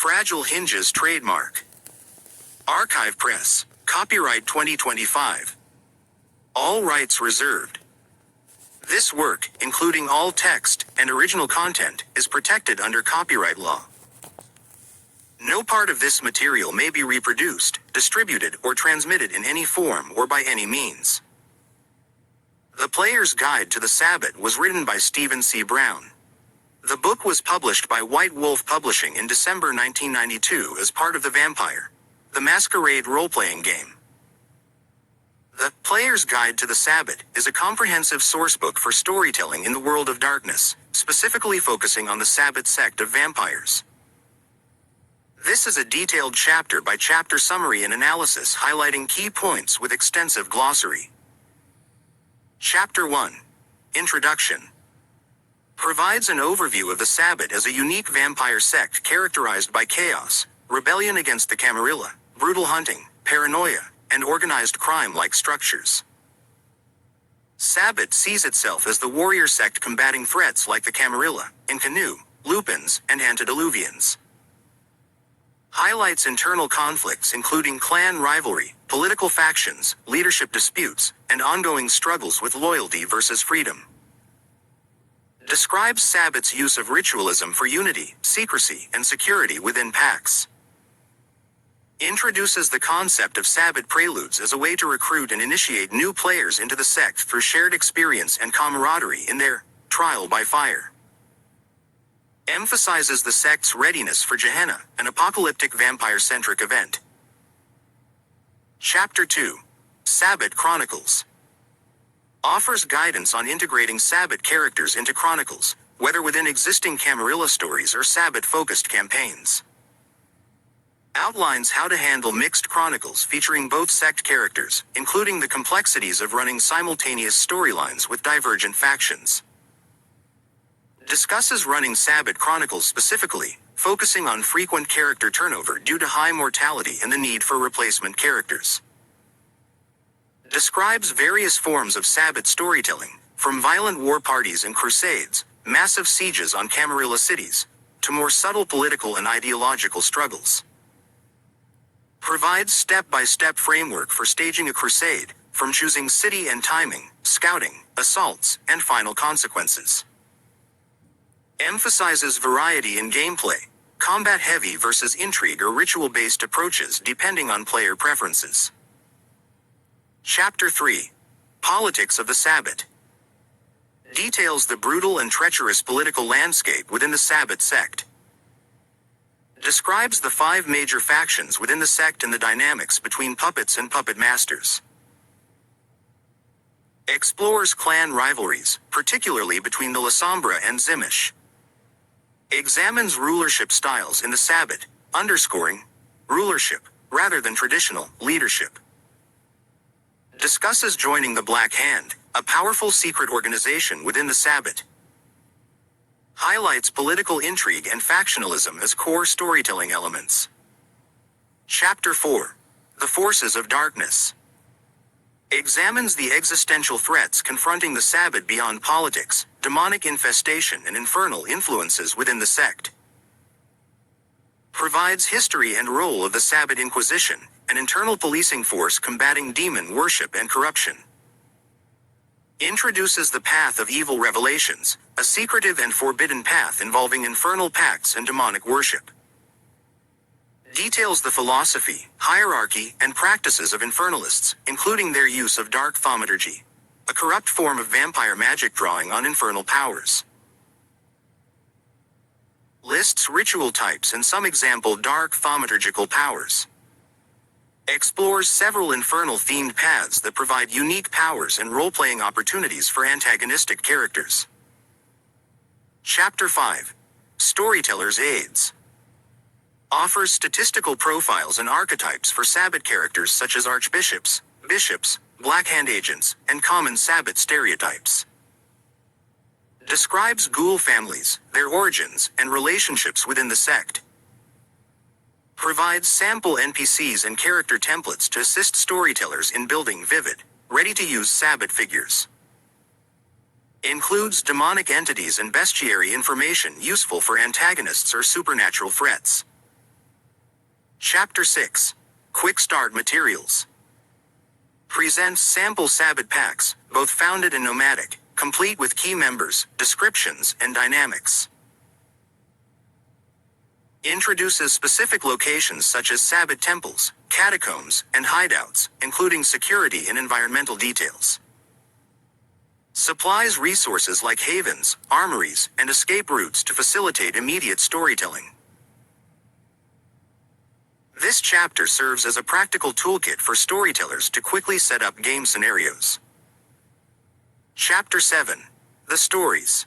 Fragile Hinges trademark. Archive Press. Copyright 2025. All rights reserved. This work, including all text and original content, is protected under copyright law. No part of this material may be reproduced, distributed, or transmitted in any form or by any means. The Player's Guide to the Sabbat was written by Stephen C. Brown. The book was published by White Wolf Publishing in December 1992 as part of the Vampire: The Masquerade role-playing game. The Player's Guide to the Sabbat is a comprehensive sourcebook for storytelling in the world of darkness, specifically focusing on the Sabbat sect of vampires. This is a detailed chapter-by-chapter summary and analysis highlighting key points with extensive glossary. Chapter 1. Introduction. Provides an overview of the Sabbat as a unique vampire sect characterized by chaos, rebellion against the Camarilla, brutal hunting, paranoia, and organized crime-like structures. Sabbat sees itself as the warrior sect combating threats like the Camarilla, Incannu, Lupins, and Antediluvians. Highlights internal conflicts including clan rivalry, political factions, leadership disputes, and ongoing struggles with loyalty versus freedom. Describes Sabbat's use of ritualism for unity, secrecy, and security within pacts. Introduces the concept of Sabbat preludes as a way to recruit and initiate new players into the sect through shared experience and camaraderie in their trial by fire. Emphasizes the sect's readiness for Gehenna, an apocalyptic vampire-centric event. Chapter 2. Sabbat Chronicles. Offers guidance on integrating Sabbat characters into chronicles, whether within existing Camarilla stories or Sabbat-focused campaigns. Outlines how to handle mixed chronicles featuring both sect characters, including the complexities of running simultaneous storylines with divergent factions. Discusses running Sabbat chronicles specifically, focusing on frequent character turnover due to high mortality and the need for replacement characters. Describes various forms of Sabbat storytelling, from violent war parties and crusades, massive sieges on Camarilla cities, to more subtle political and ideological struggles. Provides step-by-step framework for staging a crusade, from choosing city and timing, scouting, assaults, and final consequences. Emphasizes variety in gameplay, combat-heavy versus intrigue or ritual-based approaches depending on player preferences. Chapter 3. Politics of the Sabbat. Details the brutal and treacherous political landscape within the Sabbat sect. Describes the 5 major factions within the sect and the dynamics between puppets and puppet masters. Explores clan rivalries, particularly between the Lasombra and Zimish. Examines rulership styles in the Sabbat, underscoring rulership, rather than traditional leadership. Discusses joining the Black Hand, a powerful secret organization within the Sabbat. Highlights political intrigue and factionalism as core storytelling elements. Chapter 4. The Forces of Darkness. Examines the existential threats confronting the Sabbat beyond politics, demonic infestation and infernal influences within the sect. Provides history and role of the Sabbat Inquisition, an internal policing force combating demon worship and corruption. Introduces the path of evil revelations, a secretive and forbidden path involving infernal pacts and demonic worship. Details the philosophy, hierarchy, and practices of infernalists, including their use of dark thaumaturgy, a corrupt form of vampire magic drawing on infernal powers. Lists ritual types and some example dark thaumaturgical powers. Explores several infernal-themed paths that provide unique powers and role-playing opportunities for antagonistic characters. Chapter 5. Storyteller's Aids. Offers statistical profiles and archetypes for Sabbat characters such as archbishops, bishops, Black Hand agents, and common Sabbat stereotypes. Describes ghoul families, their origins, and relationships within the sect. Provides sample NPCs and character templates to assist storytellers in building vivid, ready-to-use Sabbat figures. Includes demonic entities and bestiary information useful for antagonists or supernatural threats. Chapter 6. Quick Start Materials. Presents sample Sabbat packs, both founded and nomadic, complete with key members, descriptions, and dynamics. Introduces specific locations such as Sabbat temples, catacombs, and hideouts, including security and environmental details. Supplies resources like havens, armories, and escape routes to facilitate immediate storytelling. This chapter serves as a practical toolkit for storytellers to quickly set up game scenarios. Chapter 7. The Stories.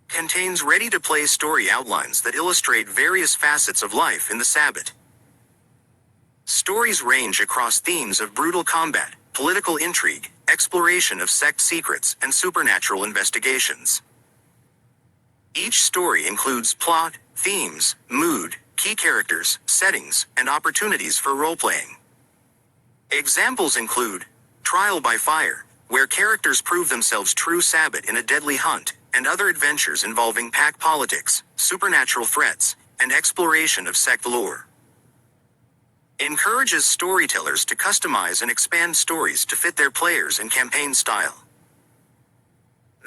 Contains ready-to-play story outlines that illustrate various facets of life in the Sabbat. Stories range across themes of brutal combat, political intrigue, exploration of sect secrets, and supernatural investigations. Each story includes plot, themes, mood, key characters, settings, and opportunities for role-playing. Examples include Trial by Fire, where characters prove themselves true Sabbat in a deadly hunt, and other adventures involving pack politics, supernatural threats, and exploration of sect lore. Encourages storytellers to customize and expand stories to fit their players and campaign style.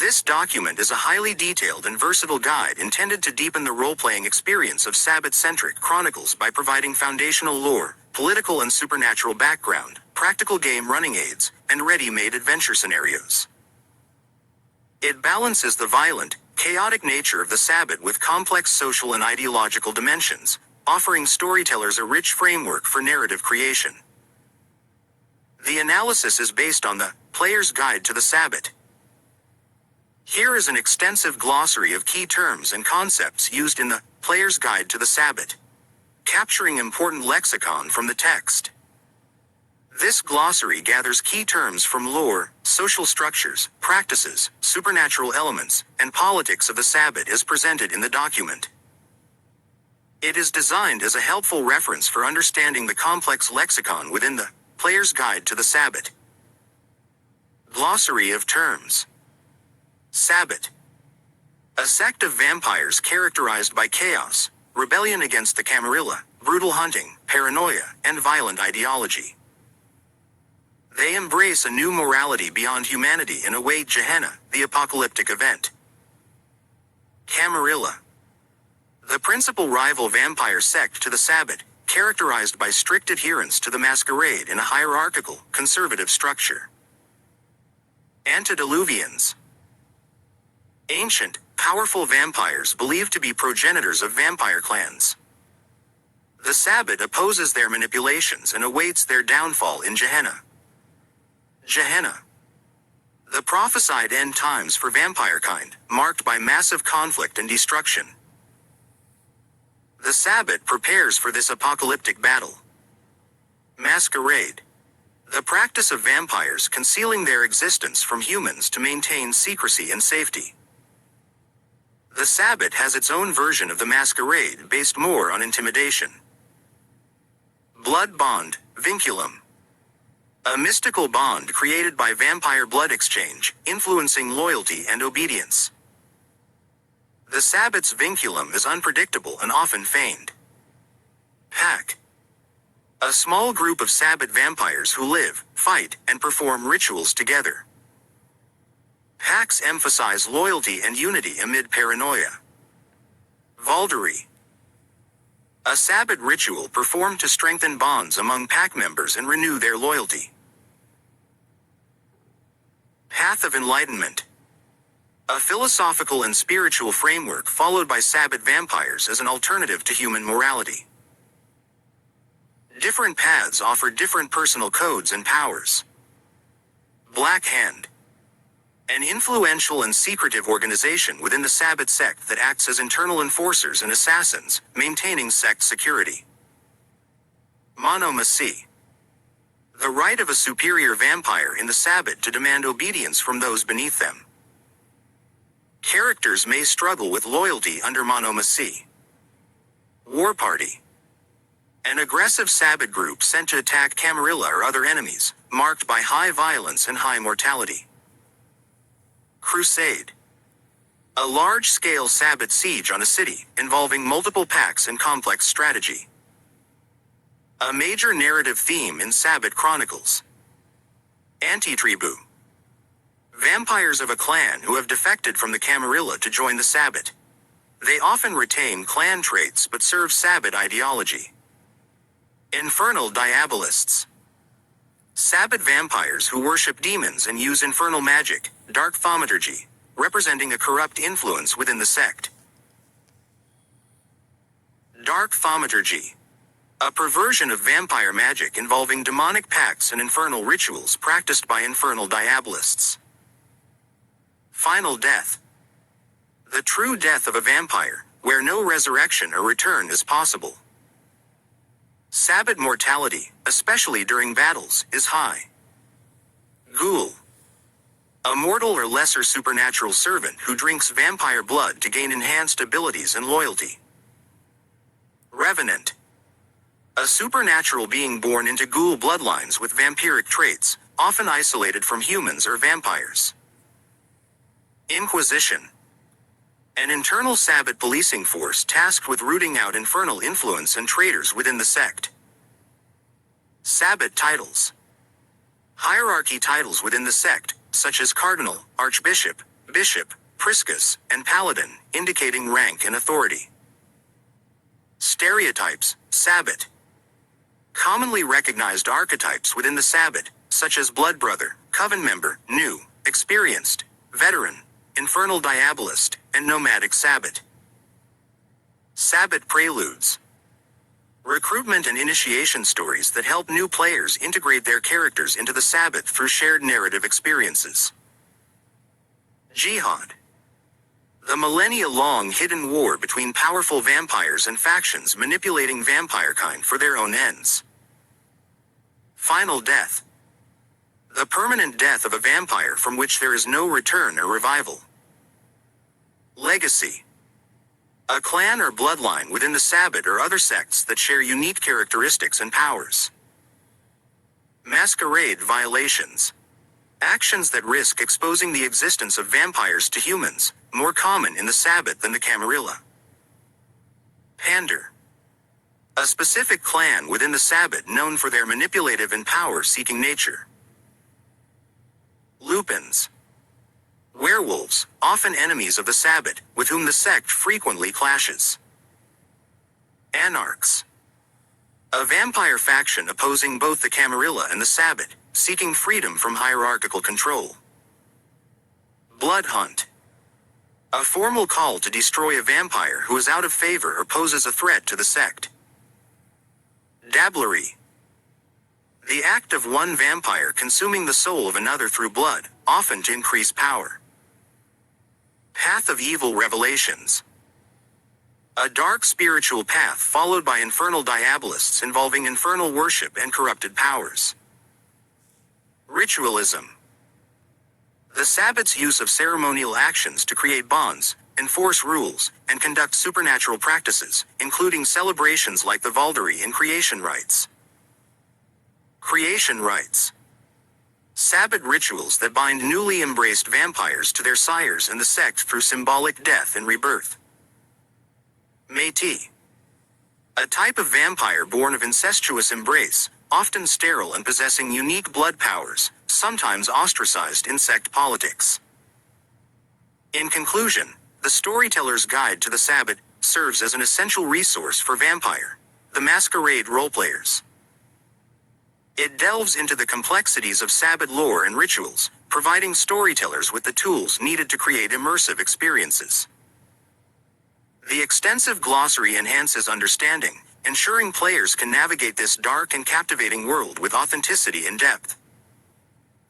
This document is a highly detailed and versatile guide intended to deepen the role-playing experience of Sabbat-centric chronicles by providing foundational lore, political and supernatural background, practical game running aids, and ready-made adventure scenarios. It balances the violent, chaotic nature of the Sabbat with complex social and ideological dimensions, offering storytellers a rich framework for narrative creation. The analysis is based on the Player's Guide to the Sabbat. Here is an extensive glossary of key terms and concepts used in the Player's Guide to the Sabbat, capturing important lexicon from the text. This glossary gathers key terms from lore, social structures, practices, supernatural elements, and politics of the Sabbat as presented in the document. It is designed as a helpful reference for understanding the complex lexicon within the Player's Guide to the Sabbat. Glossary of terms. Sabbat. A sect of vampires characterized by chaos, rebellion against the Camarilla, brutal hunting, paranoia, and violent ideology. They embrace a new morality beyond humanity and await Gehenna, the apocalyptic event. Camarilla. The principal rival vampire sect to the Sabbat, characterized by strict adherence to the Masquerade in a hierarchical, conservative structure. Antediluvians. Ancient, powerful vampires believed to be progenitors of vampire clans. The Sabbat opposes their manipulations and awaits their downfall in Gehenna. Gehenna. The prophesied end times for vampire kind, marked by massive conflict and destruction. The Sabbat prepares for this apocalyptic battle. Masquerade. The practice of vampires concealing their existence from humans to maintain secrecy and safety. The Sabbat has its own version of the Masquerade based more on intimidation. Blood bond, vinculum. A mystical bond created by vampire blood exchange, influencing loyalty and obedience. The Sabbat's vinculum is unpredictable and often feigned. Pack. A small group of Sabbat vampires who live, fight, and perform rituals together. Packs emphasize loyalty and unity amid paranoia. Valdery. A Sabbat ritual performed to strengthen bonds among pack members and renew their loyalty. Path of Enlightenment. A philosophical and spiritual framework followed by Sabbat vampires as an alternative to human morality. Different paths offer different personal codes and powers. Black Hand. An influential and secretive organization within the Sabbat sect that acts as internal enforcers and assassins, maintaining sect security. Monomasi. The right of a superior vampire in the Sabbat to demand obedience from those beneath them. Characters may struggle with loyalty under monomasi. War Party. An aggressive Sabbat group sent to attack Camarilla or other enemies, marked by high violence and high mortality. Crusade. A large-scale Sabbat siege on a city, involving multiple packs and complex strategy. A major narrative theme in Sabbat chronicles. Anti-tribu. Vampires of a clan who have defected from the Camarilla to join the Sabbat. They often retain clan traits but serve Sabbat ideology. Infernal Diabolists. Sabbat vampires who worship demons and use infernal magic, dark thaumaturgy, representing a corrupt influence within the sect. Dark thaumaturgy. A perversion of vampire magic involving demonic pacts and infernal rituals practiced by infernal diabolists. Final death. The true death of a vampire, where no resurrection or return is possible. Sabbat mortality, especially during battles, is high. Ghoul. A mortal or lesser supernatural servant who drinks vampire blood to gain enhanced abilities and loyalty. Revenant. A supernatural being born into ghoul bloodlines with vampiric traits, often isolated from humans or vampires. Inquisition. An internal Sabbat policing force tasked with rooting out infernal influence and traitors within the sect. Sabbat titles. Hierarchy titles within the sect, such as Cardinal, Archbishop, Bishop, Priscus, and Paladin, indicating rank and authority. Stereotypes, Sabbat. Commonly recognized archetypes within the Sabbat, such as Blood Brother, Coven Member, New, Experienced, Veteran, Infernal Diabolist, and Nomadic Sabbat. Sabbat Preludes. Recruitment and initiation stories that help new players integrate their characters into the Sabbat through shared narrative experiences. Jihad. The millennia-long hidden war between powerful vampires and factions manipulating vampirekind for their own ends. Final death. The permanent death of a vampire from which there is no return or revival. Legacy. A clan or bloodline within the Sabbat or other sects that share unique characteristics and powers. Masquerade violations. Actions that risk exposing the existence of vampires to humans, more common in the Sabbat than the Camarilla. Pander. A specific clan within the Sabbat known for their manipulative and power-seeking nature. Lupins. Werewolves, often enemies of the Sabbat, with whom the sect frequently clashes. Anarchs. A vampire faction opposing both the Camarilla and the Sabbat, seeking freedom from hierarchical control. Blood Hunt. A formal call to destroy a vampire who is out of favor or poses a threat to the sect. Dabblery. The act of one vampire consuming the soul of another through blood, often to increase power. Path of Evil Revelations. A dark spiritual path followed by infernal diabolists involving infernal worship and corrupted powers. Ritualism. The Sabbat's use of ceremonial actions to create bonds, enforce rules, and conduct supernatural practices, including celebrations like the Valdery and creation rites. Creation rites. Sabbat rituals that bind newly embraced vampires to their sires and the sect through symbolic death and rebirth. Métis. A type of vampire born of incestuous embrace, often sterile and possessing unique blood powers, sometimes ostracized in sect politics. In conclusion, the Storyteller's Guide to the Sabbat serves as an essential resource for Vampire, the Masquerade roleplayers. It delves into the complexities of Sabbat lore and rituals, providing storytellers with the tools needed to create immersive experiences. The extensive glossary enhances understanding, ensuring players can navigate this dark and captivating world with authenticity and depth.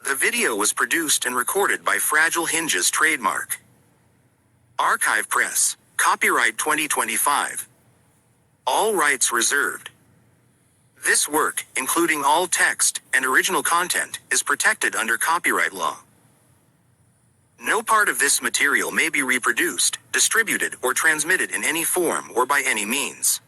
The video was produced and recorded by Fragile Hinges trademark. Archive Press, copyright 2025. All rights reserved. This work, including all text and original content, is protected under copyright law. No part of this material may be reproduced, distributed, or transmitted in any form or by any means.